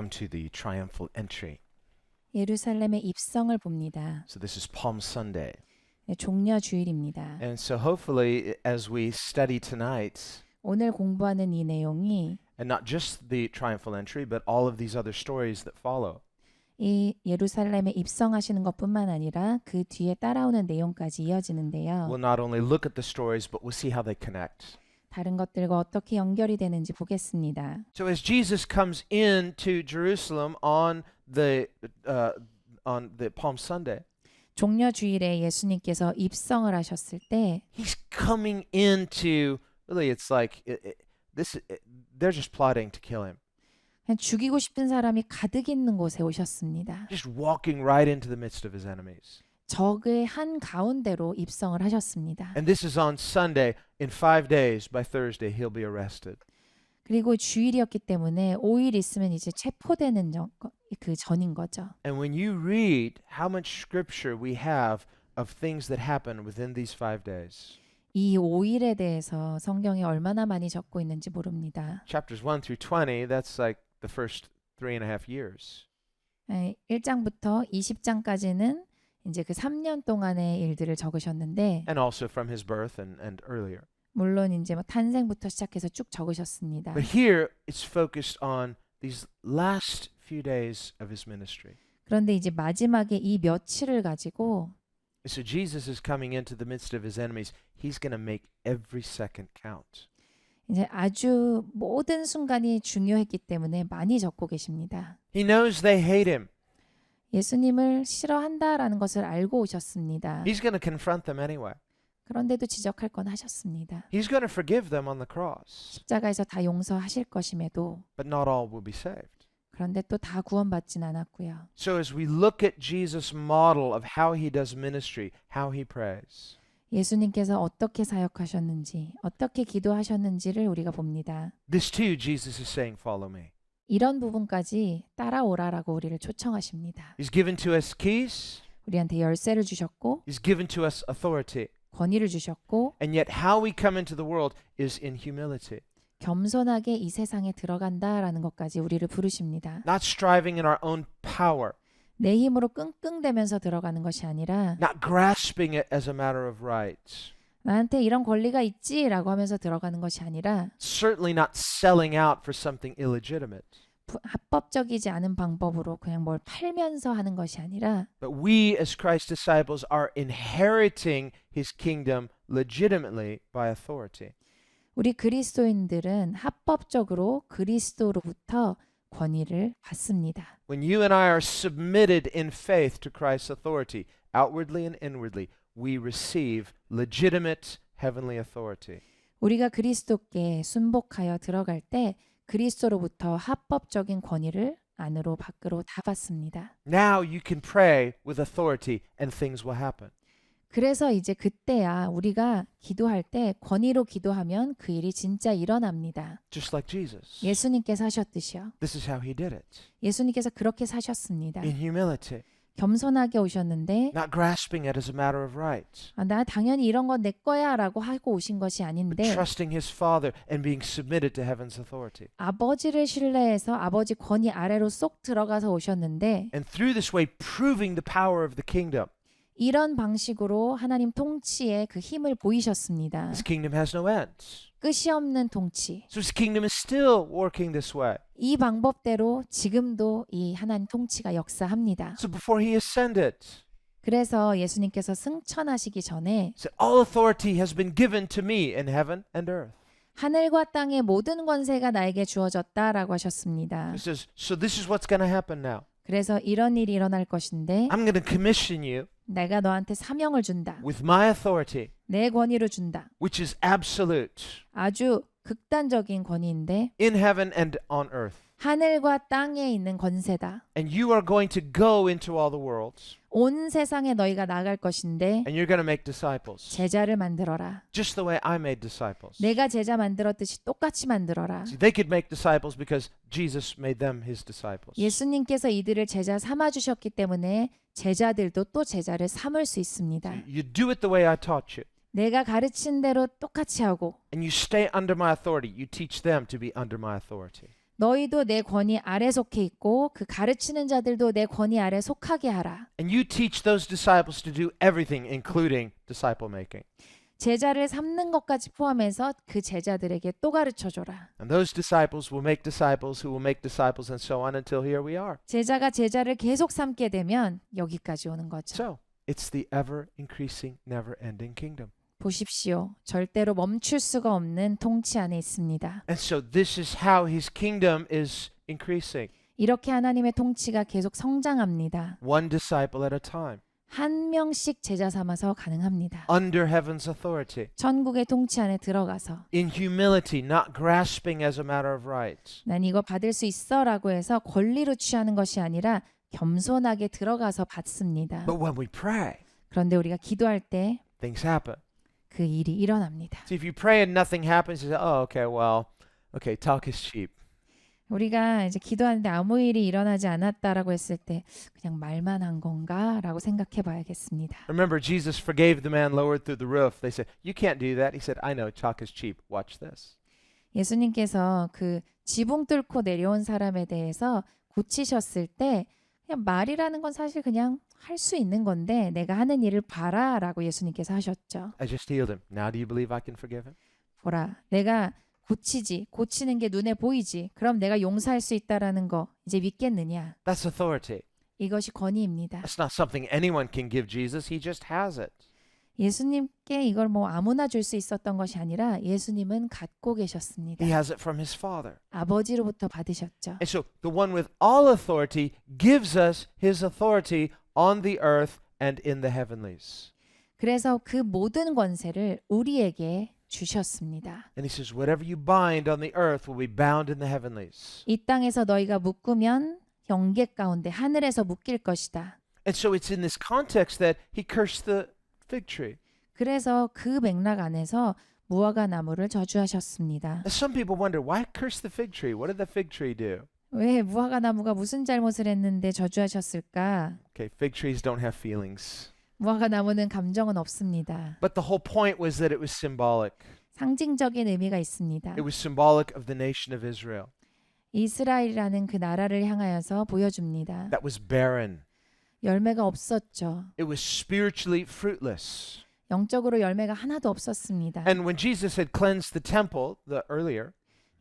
come to the triumphal entry. 예루살렘의 입성을 봅니다. So this is Palm Sunday. 네, 종려 주일입니다. And so hopefully as we study tonight, 오늘 공부하는 이 내용이 and not just the triumphal entry, but all of these other stories that follow, 이 예루살렘에 입성하시는 것뿐만 아니라 그 뒤에 따라오는 내용까지 이어지는데요. we'll not only look at the stories, but we'll see how they connect. 다른 것들과 어떻게 연결이 되는지 보겠습니다. So as Jesus comes into Jerusalem on the Palm Sunday, 종려 주일에 예수님께서 입성을 하셨을 때 he's coming into really it's like they're just plotting to kill him. 그냥 죽이고 싶은 사람이 가득 있는 곳에 오셨습니다. Just walking right into the midst of his enemies. 적의 한 가운데로 입성을 하셨습니다. And this is on Sunday. In 5 days, by Thursday, he'll be arrested. 그리고 주일이었기 때문에 5일 있으면 이제 체포되는 그 전인 거죠. And when you read how much scripture we have of things that happen within these 5 days, 이 5일에 대해서 성경에 얼마나 많이 적고 있는지 모릅니다. chapters 1 through 20, that's like the first 3.5 years. 1장부터 20장까지는 이제 그 3년 동안의 일들을 적으셨는데 And also from his birth and earlier. 물론 이제 뭐 탄생부터 시작해서 쭉 적으셨습니다. But here it's focused on these last few days of his ministry. 그런데 이제 마지막에 이 며칠을 가지고 So Jesus is coming into the midst of his enemies. He's going to make every second count. 이제 아주 모든 순간이 중요했기 때문에 많이 적고 계십니다. He knows they hate him. 예수님을 싫어한다라는 것을 알고 오셨습니다. He's going to confront them anyway. 그런데도 지적할 건 하셨습니다. He's going to forgive them on the cross. 십자가에서 다 용서하실 것임에도 But not all will be saved. 그런데 또 다 구원받진 않았고요. So as we look at Jesus' model of how he does ministry, how he prays, 예수님께서 어떻게 사역하셨는지, 어떻게 기도하셨는지를 우리가 봅니다. this too Jesus is saying, follow me. 이런 부분까지 따라오라라고 우리를 초청하십니다. He's given to us keys. 우리한테 열쇠를 주셨고 He's given to us authority. 권위를 주셨고 And yet how we come into the world is in humility. 겸손하게 이 세상에 들어간다라는 것까지 우리를 부르십니다. Not striving in our own power. 내 힘으로 끙끙대면서 들어가는 것이 아니라 Not grasping it as a matter of right. 나한테 이런 권리가 있지라고 하면서 들어가는 것이 아니라 Certainly not selling out for something illegitimate. 합법적이지 않은 방법으로 그냥 뭘 팔면서 하는 것이 아니라 But we as Christ's disciples are inheriting his kingdom legitimately by authority. 우리 그리스도인들은 합법적으로 그리스도로부터 권위를 받습니다. When you and I are submitted in faith to Christ's authority, outwardly and inwardly, we receive legitimate heavenly authority. 우리가 그리스도께 순복하여 들어갈 때 그리스도로부터 합법적인 권위를 안으로 밖으로 다 받습니다. Now you can pray with authority and things will happen. 그래서 이제 그때야 우리가 기도할 때 권위로 기도하면 그 일이 진짜 일어납니다. Just like Jesus. 예수님께서 하셨듯이요. This is how he did it. 예수님께서 그렇게 사셨습니다. In humility. 겸손하게 오셨는데 Not grasping it as a matter of right. 나 당연히 이런 건 내 거야 라고 하고 오신 것이 But 아닌데 trusting his Father and being submitted to heaven's authority. 아버지를 신뢰해서 아버지 권위 아래로 쏙 들어가서 오셨는데 And through this way proving the power of the kingdom. 이런 방식으로 하나님 통치의 그 힘을 보이셨습니다. His kingdom has no end. 끝이 없는 통치. So his kingdom is still working this way. 이 방법대로 지금도 이 하나님 통치가 역사합니다. So before he ascended, 그래서 예수님께서 승천하시기 전에 he said, all authority has been given to me in heaven and earth. 하늘과 땅의 모든 권세가 나에게 주어졌다라고 하셨습니다. He says, so this is what's going to happen now. 그래서 이런 일이 일어날 것인데 I'm going to commission you 내가 너한테 사명을 준다. with my authority, 내 권위를 준다. which is absolute 아주 극단적인 권위인데 in heaven and on earth. 하늘과 땅에 있는 권세다. And you are going to go into all the worlds 온 세상에 너희가 나갈 것인데 and you're going to make disciples. 제자를 만들어라. Just the way I made disciples. 내가 제자 만들었듯이 똑같이 만들어라. See, they could make disciples because Jesus made them his disciples. 예수님께서 이들을 제자 삼아 주셨기 때문에 제자들도 또 제자를 삼을 수 있습니다. You do it the way I taught you. 내가 가르친 대로 똑같이 하고 And you stay under my authority. You teach them to be under my authority. 너희도 내 권위 아래 속해 있고 그 가르치는 자들도 내 권위 아래 속하게 하라. And you teach those disciples to do everything, including disciple making. 제자를 삼는 것까지 포함해서 그 제자들에게 또 가르쳐 줘라. And those disciples will make disciples who will make disciples and so on until here we are. 제자가 제자를 계속 삼게 되면 여기까지 오는 거죠. So, it's the ever increasing, never ending kingdom. 보십시오. 절대로 멈출 수가 없는 통치 안에 있습니다. And so this is how his kingdom is increasing. 이렇게 하나님의 통치가 계속 성장합니다. One disciple at a time. 한 명씩 제자 삼아서 가능합니다. Under heaven's authority. 천국의 통치 안에 들어가서 In humility, not grasping as a matter of right. 난 이거 받을 수 있어라고 해서 권리로 취하는 것이 아니라 겸손하게 들어가서 받습니다. But when we pray, 그런데 우리가 기도할 때 그 things happen. 일이 일어납니다. See, if you pray and nothing happens, you say, oh, okay, talk is cheap. 우리가 이제 기도하는데 아무 일이 일어나지 않았다라고 했을 때 그냥 말만 한 건가라고 생각해 봐야겠습니다. Remember, Jesus forgave the man lowered through the roof. They said, you can't do that. He said, I know, talk is cheap. Watch this. 예수님께서 그 지붕 뚫고 내려온 사람에 대해서 고치셨을 때 그냥 말이라는 건 사실 그냥 할 수 있는 건데 내가 하는 일을 봐라라고 예수님께서 하셨죠. I just healed him. Now do you believe I can forgive him? 보라, 내가 고치는 게 눈에 보이지. 그럼 내가 용서할 수 있다라는 거 이제 믿겠느냐? That's authority. 이것이 권위입니다. That's not something anyone can give Jesus. He just has it. 예수님께 이걸 뭐 아무나 줄 수 있었던 것이 아니라 예수님은 갖고 계셨습니다. He has it from his Father. 아버지로부터 받으셨죠. And so the one with all authority gives us his authority on the earth and in the heavenlies. 그래서 그 모든 권세를 우리에게 주셨습니다. And he says, whatever you bind on the earth will be bound in the heavenlies. 이 땅에서 너희가 묶으면 영계 가운데 하늘에서 묶일 것이다. And so it's in this context that he cursed the fig tree. 그래서 그 맥락 안에서 무화과 나무를 저주하셨습니다. And some people wonder, why curse the fig tree? What did the fig tree do? 왜 무화과 나무가 무슨 잘못을 했는데 저주하셨을까? Okay, fig trees don't have feelings. 무화과 나무는 감정은 없습니다. But the whole point was that it was symbolic. 상징적인 의미가 있습니다. It was symbolic of the nation of Israel. 이스라엘이라는 그 나라를 향하여서 보여줍니다. That was barren. 열매가 없었죠. It was spiritually fruitless. 영적으로 열매가 하나도 없었습니다. And when Jesus had cleansed the temple earlier,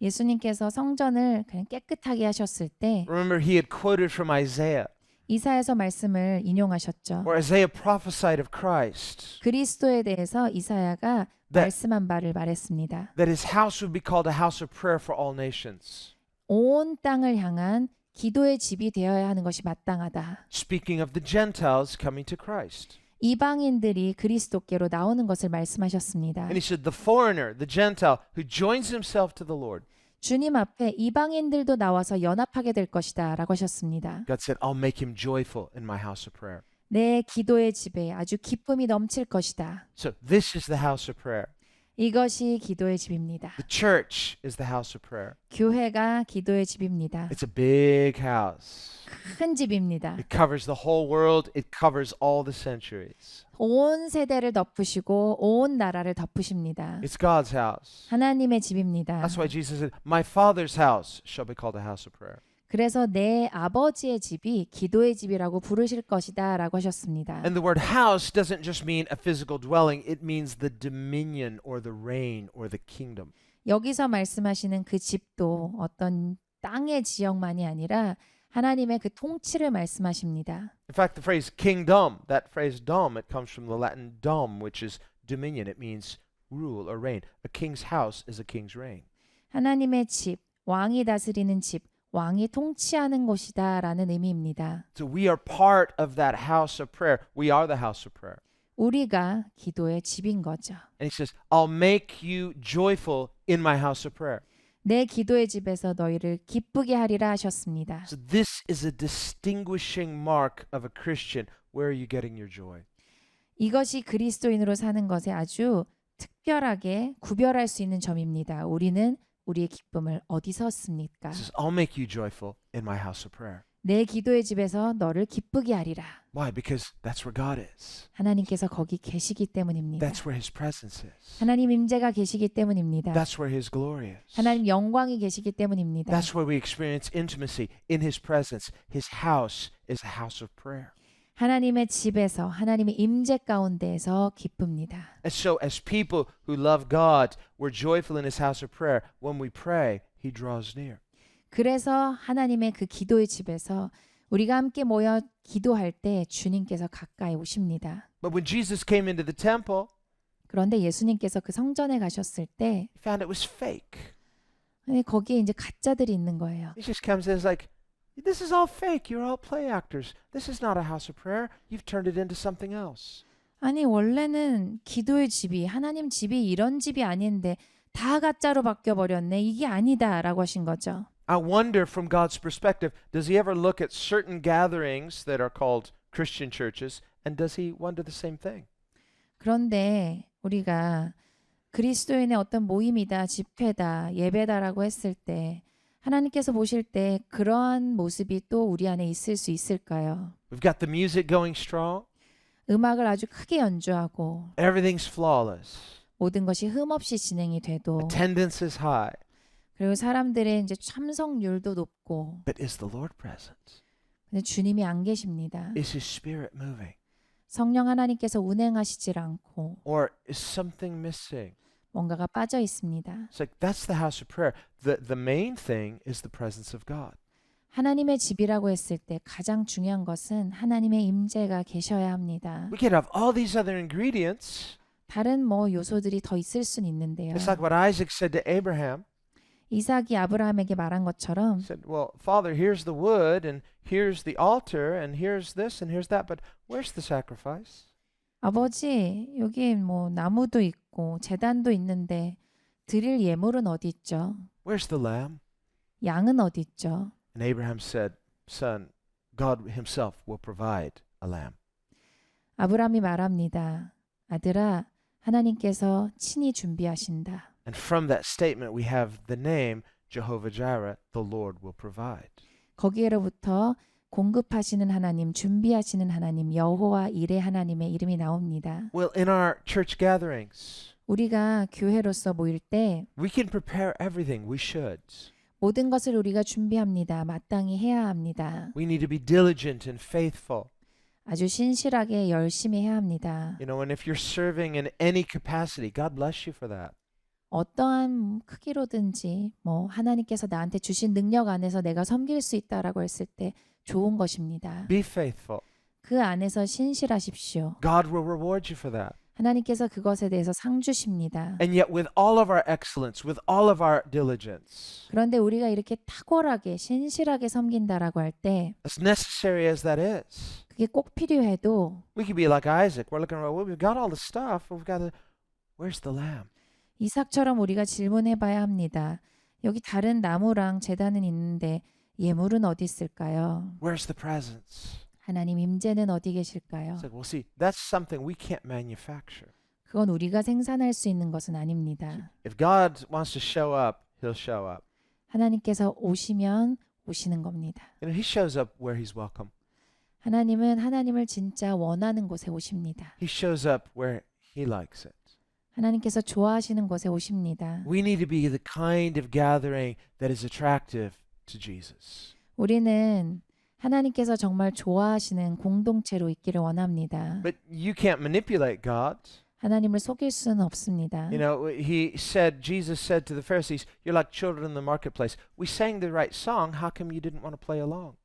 예수님께서 성전을 그냥 깨끗하게 하셨을 때 remember he had quoted from Isaiah, 이사야서 말씀을 인용하셨죠. where Isaiah prophesied of Christ, 그리스도에 대해서 이사야가 말씀한 바를 말했습니다. that his house would be called a house of prayer for all nations. 온 땅을 향한 기도의 집이 되어야 하는 것이 마땅하다. Speaking of the Gentiles coming to Christ. 이방인들이 그리스도께로 나오는 것을 말씀하셨습니다. And he said, the foreigner, the Gentile, who joins himself to the Lord, 주님 앞에 이방인들도 나와서 연합하게 될 것이다 라고 하셨습니다. God said, I'll make him joyful in my house of prayer. 내 기도의 집에 아주 기쁨이 넘칠 것이다. So this is the house of prayer. 이것이 기도의 집입니다. The church is the house of prayer. 교회가 기도의 집입니다. It's a big house. 큰 집입니다. It covers the whole world. It covers all the centuries. 온 세대를 덮으시고 온 나라를 덮으십니다. It's God's house. 하나님의 집입니다. That's why Jesus said, my Father's house shall be called a house of prayer. 그래서 내 아버지의 집이 기도의 집이라고 부르실 것이다 라고 하셨습니다. And the word house doesn't just mean a physical dwelling. It means the dominion or the reign or the kingdom. 여기서 말씀하시는 그 집도 어떤 땅의 지역만이 아니라 하나님의 그 통치를 말씀하십니다. In fact, the phrase kingdom, that phrase dom, it comes from the Latin dom, which is dominion. It means rule or reign. A king's house is a king's reign. 하나님의 집, 왕이 다스리는 집, 왕이 통치하는 곳이다 라는 의미입니다. So we are part of that house of prayer. We are the house of prayer. 우리가 기도의 집인 거죠. And he says, I'll make you joyful in my house of prayer. 내 기도의 집에서 너희를 기쁘게 하리라 하셨습니다. So this is a distinguishing mark of a Christian. Where are you getting your joy? 이것이 그리스도인으로 사는 것에 아주 특별하게 구별할 수 있는 점입니다. 우리는 우리의 기쁨을 어디서 얻습니까? He says, I'll make you joyful in my house of prayer. 내 기도의 집에서 너를 기쁘게 하리라. Why? Because that's where God is. 하나님께서 거기 계시기 때문입니다. That's where His presence is. 하나님 임재가 계시기 때문입니다. That's where His glory is. 하나님 영광이 계시기 때문입니다. That's where we experience intimacy in His presence. His house is a house of prayer. 하나님의 집에서 하나님의 임재 가운데에서 기쁩니다. And so, as people who love God, we're joyful in His house of prayer. When we pray, He draws near. 그래서 하나님의 그 기도의 집에서 우리가 함께 모여 기도할 때 주님께서 가까이 오십니다. But when Jesus came into the temple, 그런데 예수님께서 그 성전에 가셨을 때 He found it was fake. 거기에 이제 가짜들이 있는 거예요. He just comes in and is like, this is all fake. You're all play actors. This is not a house of prayer. You've turned it into something else. 아니 원래는 기도의 집이 하나님 집이 이런 집이 아닌데 다 가짜로 바뀌어 버렸네. 이게 아니다라고 하신 거죠. I wonder from God's perspective, does He ever look at certain gatherings that are called Christian churches, and does He wonder the same thing? 그런데 우리가 그리스도인의 어떤 모임이다, 집회다, 예배다라고 했을 때 하나님께서 보실 때 그러한 모습이 또 우리 안에 있을 수 있을까요? We've got the music going strong. 음악을 아주 크게 연주하고 Everything's flawless. 모든 것이 흠없이 진행이 돼도 Attendance is high. 그리고 사람들의 이제 참석률도 높고 But is the Lord present? 근데 주님이 안 계십니다. Is His Spirit moving? 성령 하나님께서 운행하시질 않고 Or is something missing? 뭔가가 빠져 있습니다. It's like that's the house of prayer. The main thing is the presence of God. 하나님의 집이라고 했을 때 가장 중요한 것은 하나님의 임재가 계셔야 합니다. We could have all these other ingredients. 다른 뭐 요소들이 더 있을 수는 있는데요. It's like what Isaac said to Abraham. 이삭이 아브라함에게 말한 것처럼 He said, well, Father, here's the wood, and here's the altar, and here's this, and here's that, but where's the sacrifice? 아버지 여기 뭐 나무도 있고 제단도 있는데 드릴 예물은 어디 있죠? Where's the lamb? 양은 어디 있죠? And Abraham said, Son, God Himself will provide a lamb. 아브라함이 말합니다. 아들아, 하나님께서 친히 준비하신다. And from that statement, we have the name Jehovah Jireh, the Lord will provide. 거기에로부터 공급하시는 하나님, 준비하시는 하나님, 여호와 이레 하나님의 이름이 나옵니다. Well, in our church gatherings, 우리가 교회로서 모일 때 we can prepare everything. We should. 모든 것을 우리가 준비합니다. 마땅히 해야 합니다. We need to be diligent and faithful. 아주 신실하게 열심히 해야 합니다. You know, and if you're serving in any capacity, God bless you for that. 어떠한 크기로든지 뭐 하나님께서 나한테 주신 능력 안에서 내가 섬길 수 있다라고 했을 때 좋은 것입니다. Be faithful. 그 안에서 신실하십시오. God will reward you for that. 하나님께서 그것에 대해서 상 주십니다. And yet, with all of our excellence, with all of our diligence, 그런데 우리가 이렇게 탁월하게 신실하게 섬긴다라고 할 때 as necessary as that is, 그게 꼭 필요해도 we could be like Isaac. We're looking around, well, we've got all the stuff, but we've got to, where's the lamb? 이삭처럼 우리가 질문해봐야 합니다. 여기 다른 나무랑 제단은 있는데 예물은 어디 있을까요? Where's the presence? 하나님 임재는 어디 계실까요? It's like, well, see, that's something we can't manufacture. 그건 우리가 생산할 수 있는 것은 아닙니다. If God wants to show up, He'll show up. 하나님께서 오시면 오시는 겁니다. You know, He shows up where He's welcome. 하나님은 하나님을 진짜 원하는 곳에 오십니다. He shows up where He likes it. 하나님께서 좋아하시는 곳에 오십니다. We need to be the kind of gathering that is attractive to Jesus. 우리는 하나님께서 정말 좋아하시는 공동체로 있기를 원합니다. But you can't manipulate God. 하나님을 속일 수는 없습니다. You know, Jesus said to the Pharisees, you're like children in the marketplace. We sang the right song. How come you didn't want to play along?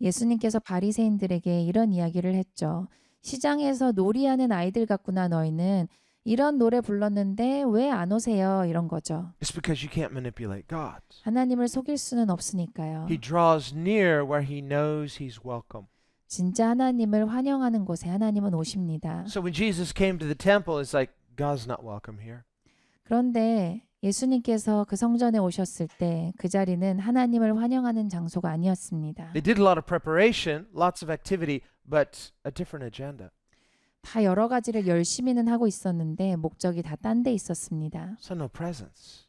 예수님께서 바리새인들에게 이런 이야기를 했죠. 시장에서 놀이하는 아이들 같구나 너희는. 이런 노래 불렀는데 왜 안 오세요? 이런 거죠. It's because you can't manipulate God. 하나님을 속일 수는 없으니까요. He draws near where He knows He's welcome. 진짜 하나님을 환영하는 곳에 하나님은 오십니다. So when Jesus came to the temple, it's like, God's not welcome here. 그런데 예수님께서 그 성전에 오셨을 때 그 자리는 하나님을 환영하는 장소가 아니었습니다. They did a lot of preparation, lots of activity, but a different agenda. 다 여러 가지를 열심히는 하고 있었는데 목적이 다 딴 데 있었습니다. So no presence.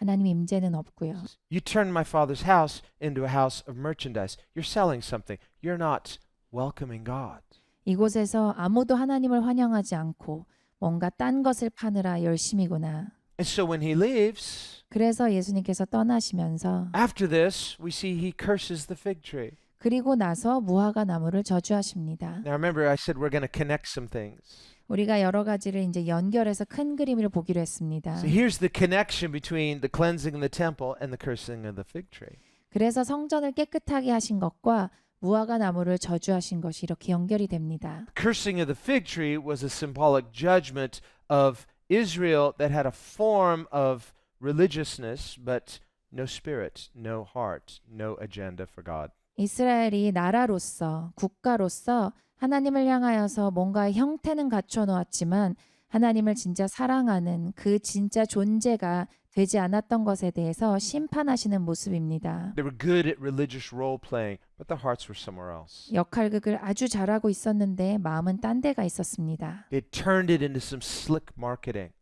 하나님 임재는 없고요. You turned my father's house into a house of merchandise. You're selling something. You're not welcoming God. 이곳에서 아무도 하나님을 환영하지 않고 뭔가 딴 것을 파느라 열심이구나. And so when he leaves, 그래서 예수님께서 떠나시면서 after this, we see he curses the fig tree. 그리고 나서 무화과 나무를 저주하십니다. Now remember, I said we're going to connect some things. 우리가 여러 가지를 이제 연결해서 큰 그림을 보기로 했습니다. So here's the connection between the cleansing of the temple and the cursing of the fig tree. 그래서 성전을 깨끗하게 하신 것과 무화과 나무를 저주하신 것이 이렇게 연결이 됩니다. Cursing of the fig tree was a symbolic judgment of Israel that had a form of religiousness, but no spirit, no heart, no agenda for God. 이스라엘이 나라로서 국가로서 하나님을 향하여서 뭔가 형태는 갖춰 놓았지만 하나님을 진짜 사랑하는 그 진짜 존재가 되지 않았던 것에 대해서 심판하시는 모습입니다. They were good at religious role playing, but their hearts were somewhere else. 역할극을 아주 잘하고 있었는데 마음은 딴 데가 있었습니다. They turned it into some slick marketing.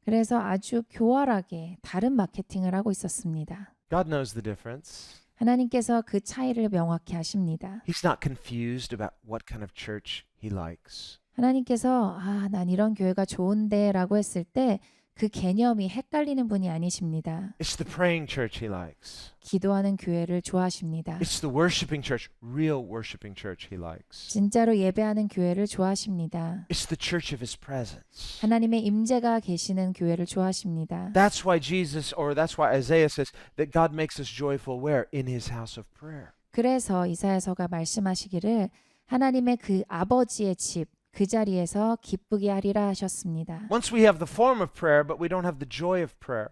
그래서 아주 교활하게 다른 마케팅을 하고 있었습니다. God knows the difference. 하나님께서 그 차이를 명확히 하십니다. He's not confused about what kind of church he likes. 하나님께서 난 이런 교회가 좋은데 라고 했을 때 그 개념이 헷갈리는 분이 아니십니다. It's the praying church he likes. 기도하는 교회를 좋아하십니다. It's the worshiping church, real worshiping church he likes. 진짜로 예배하는 교회를 좋아하십니다. It's the church of his presence. 하나님의 임재가 계시는 교회를 좋아하십니다. That's why that's why Isaiah says that God makes us joyful where? In his house of prayer. 그래서 이사야서가 말씀하시기를 하나님의 그 아버지의 집, 그 자리에서 기쁘게 하리라 하셨습니다. Once we have the form of prayer, but we don't have the joy of prayer,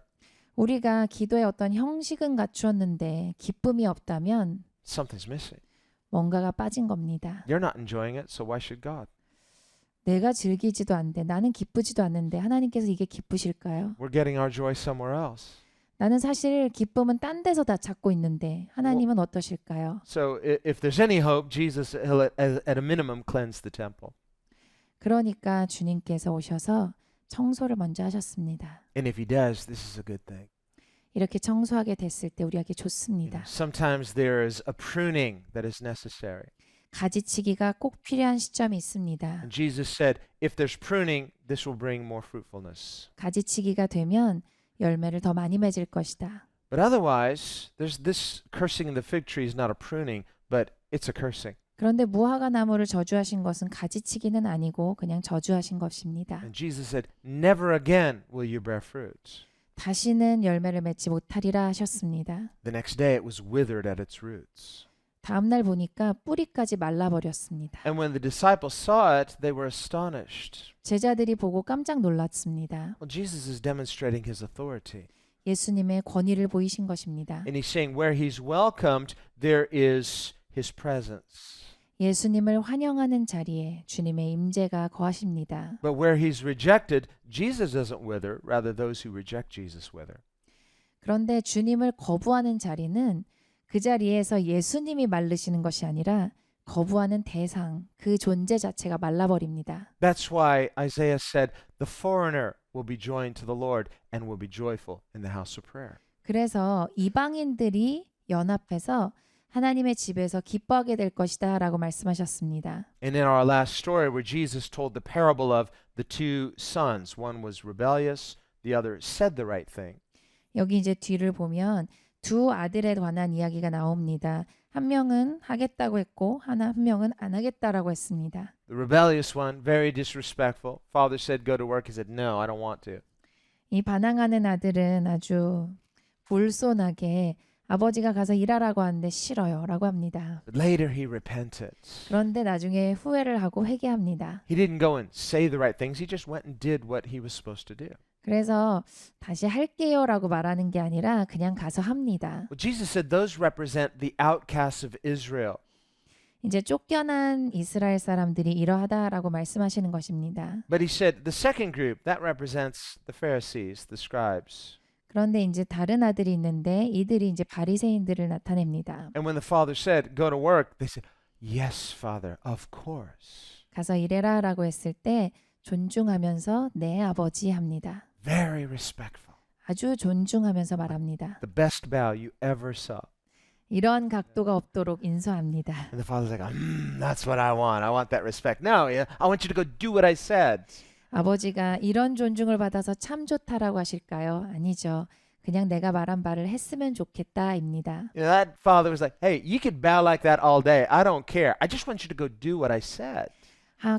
우리가 기도의 어떤 형식은 갖추었는데 기쁨이 없다면 something's missing. 뭔가가 빠진 겁니다. You're not enjoying it, so why should God? 내가 즐기지도 않는데 나는 기쁘지도 않는데 하나님께서 이게 기쁘실까요? We're getting our joy somewhere else. 나는 사실 기쁨은 딴 데서 다 찾고 있는데 하나님은 어떠실까요? So if there's any hope, Jesus he'll at a minimum cleanse the temple. 그러니까 주님께서 오셔서 청소를 먼저 하셨습니다. And if he does, this is a good thing. 이렇게 청소하게 됐을 때 우리에게 좋습니다. Sometimes there is a pruning that is necessary. 가지치기가 꼭 필요한 시점이 있습니다. And Jesus said, if there's pruning, this will bring more fruitfulness. 가지치기가 되면 열매를 더 많이 맺을 것이다. But otherwise, there's this cursing in the fig tree is not a pruning, but it's a cursing. 그런데 무화과 나무를 저주하신 것은 가지치기는 아니고 그냥 저주하신 것입니다. And Jesus said, never again will you bear fruit. 다시는 열매를 맺지 못하리라 하셨습니다. The next day it was withered at its roots. 다음 날 보니까 뿌리까지 말라버렸습니다. And when the disciples saw it, they were astonished. 제자들이 보고 깜짝 놀랐습니다. Well, Jesus is demonstrating his authority. 예수님의 권위를 보이신 것입니다. And he's saying where he's welcomed, there is his presence. 예수님을 환영하는 자리에 주님의 임재가 거하십니다. But where he's rejected, Jesus doesn't wither, rather those who reject Jesus wither. 그런데 주님을 거부하는 자리는 그 자리에서 예수님이 마르시는 것이 아니라 거부하는 대상, 그 존재 자체가 말라버립니다. That's why Isaiah said, the foreigner will be joined to the Lord and will be joyful in the house of prayer. 그래서 이방인들이 연합해서 하나님의 집에서 기뻐하게 될 것이다 라고 말씀하셨습니다. And in our last story where Jesus told the parable of the two sons, one was rebellious, the other said the right thing. 여기 이제 뒤를 보면 두 아들에 관한 이야기가 나옵니다. 한 명은 하겠다고 했고 한 명은 안 하겠다라고 했습니다. The rebellious one, very disrespectful. Father said go to work. He said, no, I don't want to. 이 반항하는 아들은 아주 불손하게 아버지가 가서 일하라고 하는데 싫어요 라고 합니다. But later he repented. 그런데 나중에 후회를 하고 회개합니다. He didn't go and say the right things. He just went and did what he was supposed to do. 그래서 다시 할게요 라고 말하는 게 아니라 그냥 가서 합니다. Well, Jesus said those represent the outcasts of Israel. 이제 쫓겨난 이스라엘 사람들이 이러하다라고 말씀하시는 것입니다. But he said the second group, that represents the Pharisees, the scribes. 그런데 이제 다른 아들이 있는데 이들이 이제 바리새인들을 나타냅니다. And when the father said, go to work, they said, yes, Father, of course. 가서 일해라라고 했을 때 존중하면서 네 아버지 합니다. Very respectful. 아주 존중하면서 말합니다. The best bow you ever saw. 이런 각도가 없도록 인수합니다. And the father's like, that's what I want. I want that respect. No, yeah, I want you to go do what I said. 아버지가 이런 존중을 받아서 참 좋다라고 하실까요? 아니죠. 그냥 내가 말한 바를 했으면 좋겠다입니다. You know, that father was like, hey, you could bow like that all day. I don't care. I just want you to go do what I said.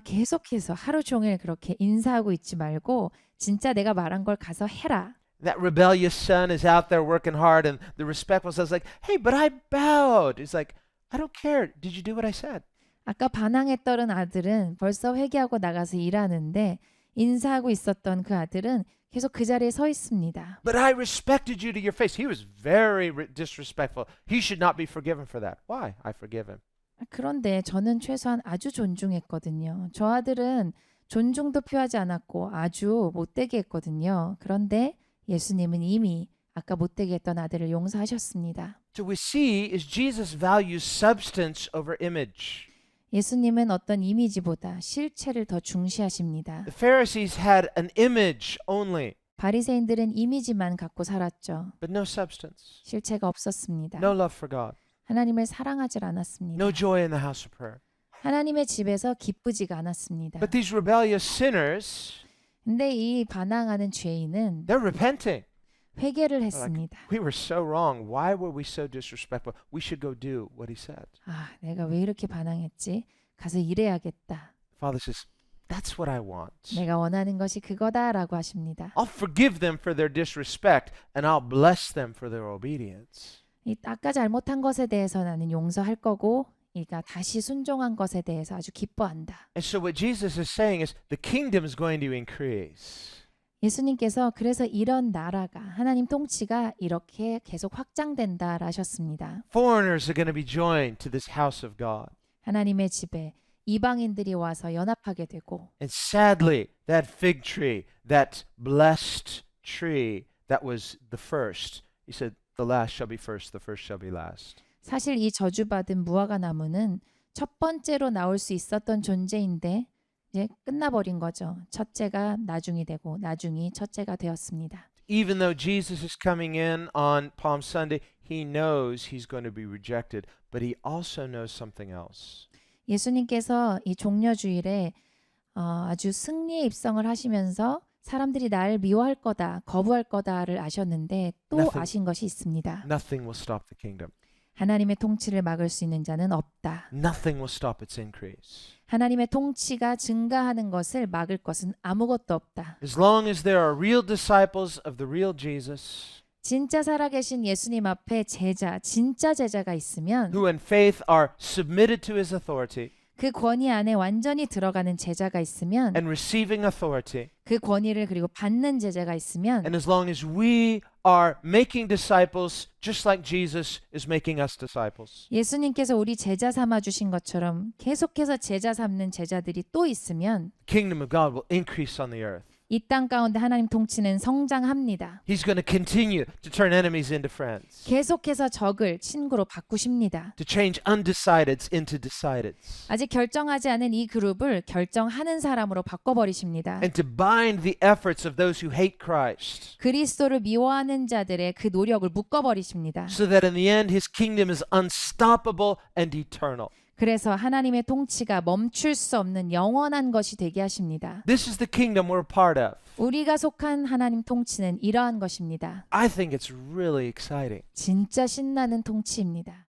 계속해서 하루 종일 그렇게 인사하고 있지 말고 진짜 내가 말한 걸 가서 해라. That rebellious son is out there working hard, and the respectful son's like, hey, but I bowed. He's like, I don't care. Did you do what I said? 아까 반항에 떨은 아들은 벌써 회개하고 나가서 일하는데 인사하고 있었던 그 아들은 계속 그 자리에 서 있습니다. But I respected you to your face. He was very disrespectful. He should not be forgiven for that. Why? I forgive him. 그런데 저는 최소한 아주 존중했거든요. 저 아들은 존중도 표하지 않았고 아주 못되게 했거든요. 그런데 예수님은 이미 아까 못되게 했던 아들을 용서하셨습니다. So we see is Jesus values substance over image. 예수님은 어떤 이미지보다 실체를 더 중시하십니다. The Pharisees had an image only, 바리새인들은 이미지만 갖고 살았죠. but no substance. 실체가 없었습니다. No love for God. 하나님을 사랑하지 않았습니다. No joy in the house of prayer. 하나님의 집에서 기쁘지가 않았습니다. But these rebellious sinners, 근데 이 반항하는 죄인은 they're repenting. 회개를 했습니다. We were so wrong. Why were we so disrespectful? We should go do what he said. 내가 왜 이렇게 반항했지? 가서 일해야겠다. Father says, that's what I want. 내가 원하는 것이 그거다라고 하십니다. I'll forgive them for their disrespect, and I'll bless them for their obedience. 아까 잘못한 것에 대해서 나는 용서할 거고 그러니까 다시 순종한 것에 대해서 아주 기뻐한다. And so what Jesus is saying is the kingdom is going to increase. 예수님께서 그래서 이런 나라가 하나님 통치가 이렇게 계속 확장된다라 하셨습니다. Foreigners are going to be joined to this house of God. 하나님의 집에 이방인들이 와서 연합하게 되고 And sadly, that fig tree, that blessed tree that was the first, he said, the last shall be first, the first shall be last. 사실 이 저주받은 무화과 나무는 첫 번째로 나올 수 있었던 존재인데 이제 끝나버린 거죠. 첫째가 나중이 되고 나중이 첫째가 되었습니다. Even though Jesus is coming in on Palm Sunday, he knows he's going to be rejected, but he also knows something else. 예수님께서 이 종려주일에 아주 승리의 입성을 하시면서 사람들이 날 미워할 거다, 거부할 거다를 아셨는데 또 Nothing. 아신 것이 있습니다. Nothing will stop the kingdom. 하나님의 통치를 막을 수 있는 자는 없다. Nothing will stop its increase. 하나님의 통치가 증가하는 것을 막을 것은 아무것도 없다. As long as there are real disciples of the real Jesus, 진짜 살아계신 예수님 앞에 제자, 진짜 제자가 있으면 who in faith are submitted to his authority 그 권위 안에 완전히 들어가는 제자가 있으면 and receiving authority, 그 권위를 그리고 받는 제자가 있으면 and as long as we are making disciples just like Jesus is making us disciples, 예수님께서 우리 제자 삼아 주신 것처럼 계속해서 제자 삼는 제자들이 또 있으면 the kingdom of God will increase on the earth. 이 땅 가운데 하나님 통치는 성장합니다. He's going to continue to turn enemies into friends, 계속해서 적을 친구로 바꾸십니다. to change undecideds into decideds, 아직 결정하지 않은 이 그룹을 결정하는 사람으로 바꿔버리십니다. and to bind the efforts of those who hate Christ, 그리스도를 미워하는 자들의 그 노력을 묶어버리십니다. so that in the end his kingdom is unstoppable and eternal. 그래서 하나님의 통치가 멈출 수 없는 영원한 것이 되게 하십니다. This is the kingdom we're part of. 우리가 속한 하나님 통치는 이러한 것입니다. I think it's really exciting. 진짜 신나는 통치입니다.